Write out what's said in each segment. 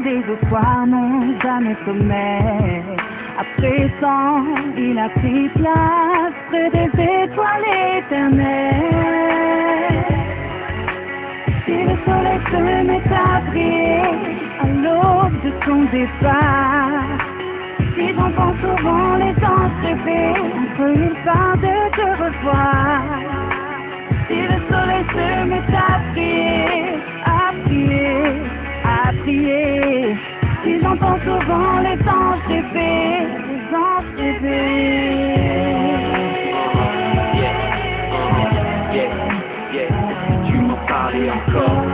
les autres soirs n'ont jamais sommeil. À présent, il a pris place près des étoiles éternelles. Si le soleil se met à briller à l'aube de son départ, si j'entends souvent les anges rêver entre une part de te revoir. Si le soleil se met à prier, à prier, à prier. Si j'entends souvent les anges rêver, les anges rêver. Tu m'en parlais encore,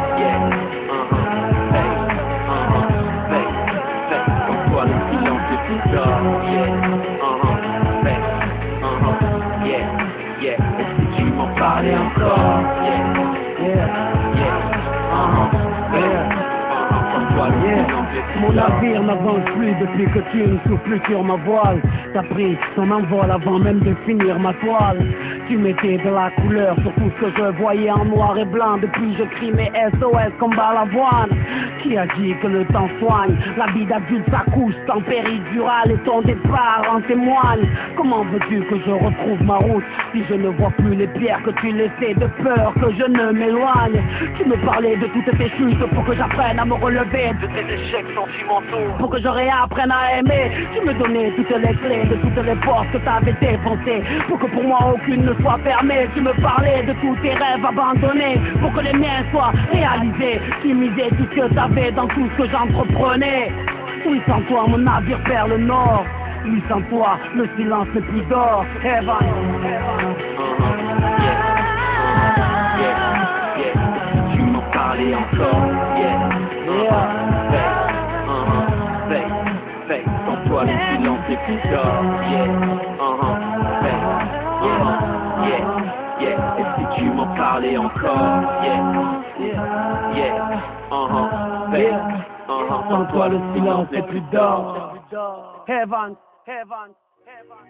comme toi le silence est plus tard, est-ce que tu m'en parlais encore, Mon navire n'avance plus depuis que tu ne souffles plus sur ma voile. T'as pris ton envol avant même de finir ma toile. Tu mettais de la couleur sur tout ce que je voyais en noir et blanc. Depuis je crie mes SOS comme Balavoine. Qui a dit que le temps soigne? La vie d'adulte s'accouche sans péridurale et ton départ en témoigne. Comment veux-tu que je retrouve ma route si je ne vois plus les pierres que tu laissais de peur que je ne m'éloigne? Tu me parlais de toutes tes chutes pour que j'apprenne à me relever de tes échecs sentimentaux, pour que je réapprenne à aimer. Tu me donnais toutes les clés de toutes les portes que t'avais défoncées, pour que pour moi aucune ne soit fermée. Tu me parlais de tous tes rêves abandonnés, pour que les miens soient réalisés. Tu misais tout ce que t'avais dans tout ce que j'entreprenais. Oui, sans toi mon navire vers le nord. Oui, sans toi le silence n'est plus d'or. Heaven. Tu m'en parlais encore, sans toi le silence est plus d'or, est-ce que tu m'en parlais encore, sans toi le silence n'est plus d'or. Heaven, heaven, heaven.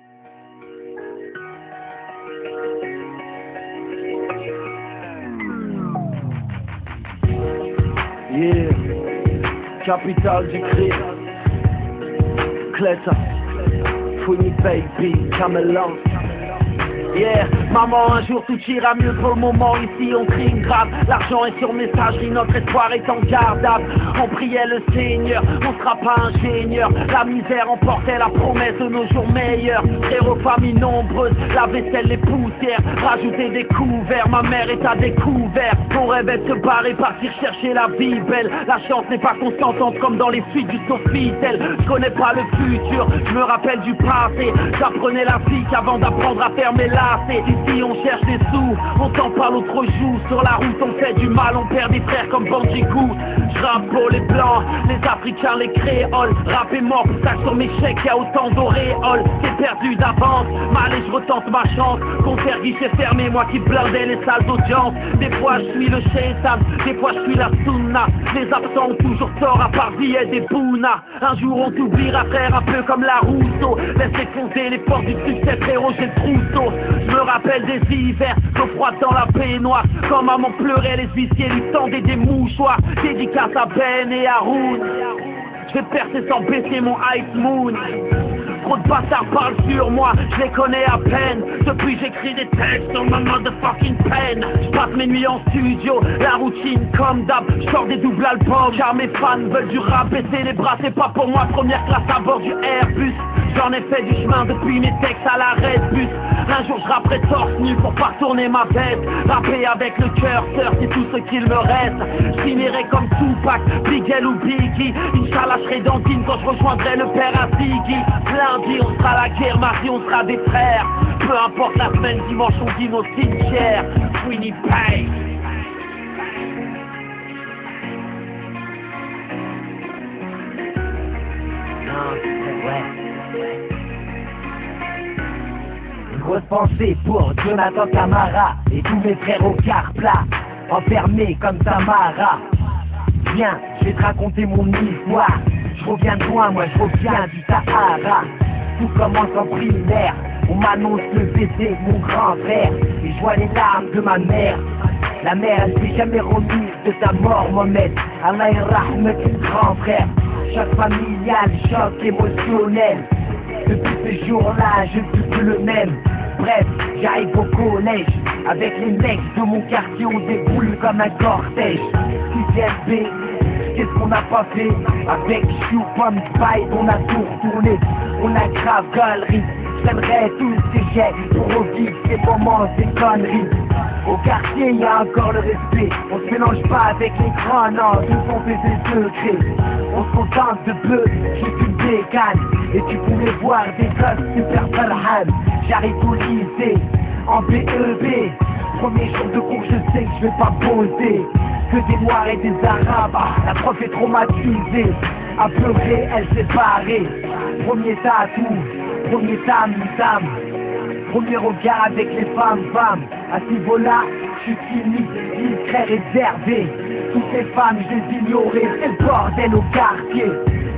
Yeah, capitale du crime. Cleta, Funny Baby, Camelon. Yeah, maman, un jour tout ira mieux. Pour le moment, ici on crime grave. L'argent est sur messagerie, notre espoir est en gardable. On priait le Seigneur, on sera pas ingénieur. La misère emportait la promesse de nos jours meilleurs. Frères aux familles nombreuses, la vaisselle, les poussières. Rajouter des couverts, ma mère est à découvert. Mon rêve est de se barrer, partir chercher la vie belle. La chance n'est pas constante comme dans les suites du Sofitel. Je connais pas le futur, je me rappelle du passé. J'apprenais la physique avant d'apprendre à fermer la. Ici on cherche des sous, on t'en parle l'autre jour. Sur la route on fait du mal, on perd des frères comme Bandicoot. J'rappe pour les blancs, les africains, les créoles. Rap est mort, pour ça sur mes chèques y'a autant d'auréoles. C'est perdu d'avance, mal et je retente ma chance. Concert guichet fermé, moi qui blindais les salles d'audience. Des fois je suis le shaitan, des fois je suis la sunna. Les absents ont toujours tort à part et des bouna. Un jour on t'oubliera frère, un peu comme la Rousseau. Laisse défoncer les portes du succès frérot, j'ai le trousseau. Je me rappelle des hivers, l'eau froide dans la baignoire. Quand maman pleurait, les huissiers lui tendaient des mouchoirs. Dédicace à Ben et à Roun. Je vais percer sans baisser mon Ice Moon. Trop de bâtards parlent sur moi, je les connais à peine. Depuis j'écris des textes sur ma motherfucking pen. Je passe mes nuits en studio, la routine comme d'hab. Je sors des doubles albums, car mes fans veulent du rap. Baisser les bras c'est pas pour moi, première classe à bord du Airbus. J'en ai fait du chemin depuis mes textes à la Redbus. Un jour je rapperai torse nu pour pas tourner ma veste. Rapper avec le cœur, sœur, c'est tout ce qu'il me reste. Je finirai comme Tupac, Big L ou Biggie. Inch'Allah je serai dans Dine quand je rejoindrai le père à Ziggy. Lundi on sera la guerre, mardi on sera des frères. Peu importe la semaine, dimanche on dîne au cimetière. Winnipeg. Une grosse pensée pour Jonathan Camara et tous mes frères au quart plat, enfermés comme Tamara. Viens, je vais te raconter mon histoire. Je reviens de loin, moi je reviens du Sahara. Tout commence en primaire, on m'annonce le baiser de mon grand frère. Et je vois les larmes de ma mère. La mère, elle s'est jamais remise de ta mort, Mohamed. Allah rahmet, grand frère. choc familial, choc émotionnel. Depuis ce jour-là, je ne suis plus le même. Bref, j'arrive au collège. Avec les mecs de mon quartier, on déboule comme un cortège. 6ème B, qu'est-ce qu'on n'a pas fait? Avec Chou, Pomme, Spike, on a tout retourné. On a grave galerie. J'aimerais tous ces jets pour revivre ces moments, ces conneries. Au quartier, y a encore le respect. On se mélange pas avec les grands, non, tous on fait des secrets. On se contente de peu, juste une bécane. Et tu pouvais voir des gosses super farhan. J'arrive au lycée, en BEB. Premier jour de cours, je sais que je vais pas poser. Que des noirs et des arabes, la prof est traumatisée. Apeurée, elle s'est barrée. Premier tatou, premier tam-tam. Premier regard avec les femmes. À ce niveau-là, je suis timide, discret, réservé. Toutes les femmes, je les ignorais, c'est le bordel au quartier.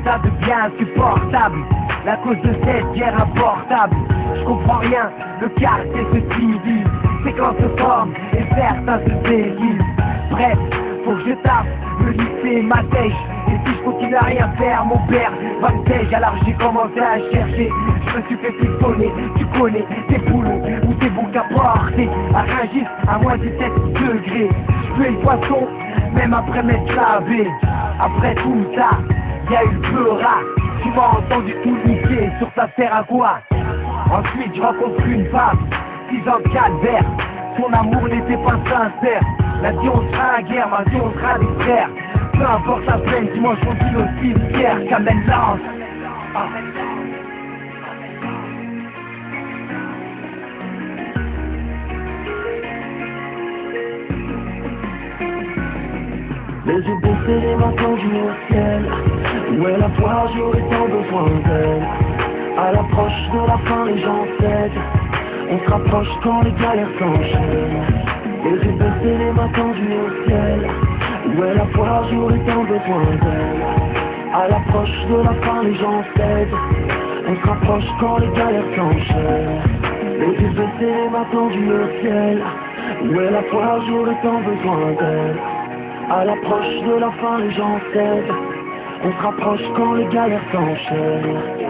Ça devient insupportable, la cause de cette guerre importable. Je comprends rien, le quartier se divise. Séquence se forme et certains se déguisent. Bref, faut que je taffe, le lycée m'attèche. Et si je continue à rien faire, mon père va me tèche. Alors j'ai commencé à chercher, je me suis fait pistonner. Tu connais tes boulots ou tes boucs à porter. À Rungis, à moins 17 degrés. Je fais le poisson, même après m'être lavé. Après tout ça, y'a eu le peurat. Tu m'as entendu tout niquer, sur ça sert à quoi? Ensuite je rencontre une femme, 6 ans de calvaire. Son amour n'était pas sincère. La vie on sera à la guerre, ma vie on sera des frères. Peu importe la peine, dimanche on dit au cimetière. Kamel lance. Les yeux baissés, les mains tendues au ciel. Où est la foi, j'aurais tant besoin d'elle. À l'approche de la fin, les gens cèdent. On se rapproche quand les galères s'enchaînent. Les yeux baissés, les mains tendues au ciel. Où est la foi, j'aurais tant besoin d'elle. À l'approche de la fin, les gens cèdent. On se rapproche quand les galères s'enchaînent. Les yeux baissés, les mains tendues au ciel. Où est la foi, j'aurais tant besoin d'elle. À l'approche de la fin, les gens cèdent. On se rapproche quand les galères s'enchaînent.